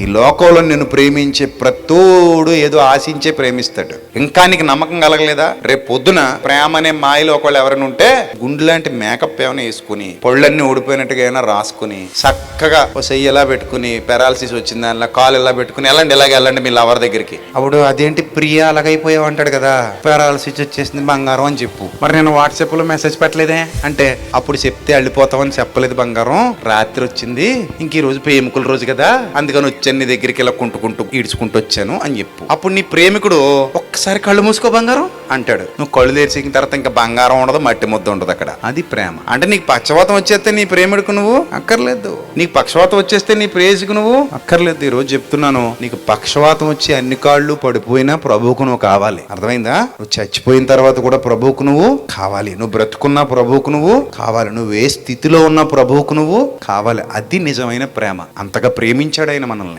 ఈ లోకంలో నిన్ను ప్రేమించే ప్రతోడు ఏదో ఆశించే ప్రేమిస్తాడు. ఇంకా నీకు నమ్మకం కలగలేదా? రేపు పొద్దున ప్రేమ అనే మాయలో ఒకళ్ళు ఎవరైనా ఉంటే గుండు లాంటి మేకప్ ఏమైనా వేసుకుని, పళ్ళన్నీ ఊడిపోయినట్టుగా ఏమైనా రాసుకుని, చక్కగా ఓ చెయ్యి ఎలా పెట్టుకుని, పెరాలసిస్ వచ్చింది దానిలో కాలు ఎలా పెట్టుకుని వెళ్ళండి మీ లవర్ దగ్గరికి. అప్పుడు అదేంటి ప్రియా అలాగైపోయావు అంటాడు కదా. పెరాలసిస్ వచ్చేసింది బంగారం అని చెప్పు. మరి నేను వాట్సాప్ లో మెసేజ్ పెట్టలేదే అంటే, అప్పుడు చెప్తే వెళ్ళిపోతామని చెప్పలేదు బంగారం, రాత్రి వచ్చింది, ఇంక ఈ రోజు ప్రేమికుల రోజు కదా, అందుకని వచ్చాను నీ దగ్గరికి ఇలా కుంటుకుంటూ ఈడ్చుకుంటూ వచ్చాను అని చెప్పు. అప్పుడు నీ ప్రేమికుడు ఒక్కసారి కళ్ళు మూసుకో బంగారం అంటాడు. నువ్వు కళ్ళు తెరిచిన తర్వాత ఇంకా బంగారం ఉండదు, మట్టి ముద్ద ఉండదు అక్కడ. అది ప్రేమ అంటే. నీకు పక్షవాతం వచ్చేస్తే నీ ప్రేమికుడికి నువ్వు అక్కర్లేదు, నీకు పక్షవాతం వచ్చేస్తే నీ ప్రేయసికి నువ్వు అక్కర్లేదు. ఈ రోజు చెప్తున్నాను, నీకు పక్షవాతం వచ్చి అన్ని కాళ్ళు పడిపోయినా ప్రభువుకు నువ్వు కావాలి. అర్థమైందా? నువ్వు చచ్చిపోయిన తర్వాత కూడా ప్రభువుకు నువ్వు కావాలి, నువ్వు బ్రతుకున్నా ప్రభువుకు నువ్వు కావాలి, నువ్వు ఏ స్థితిలో ఉన్న ప్రభువుకు నువ్వు కావాలి. అది నిజమైన ప్రేమ. అంతగా ప్రేమించాడు ఆయన మనల్ని.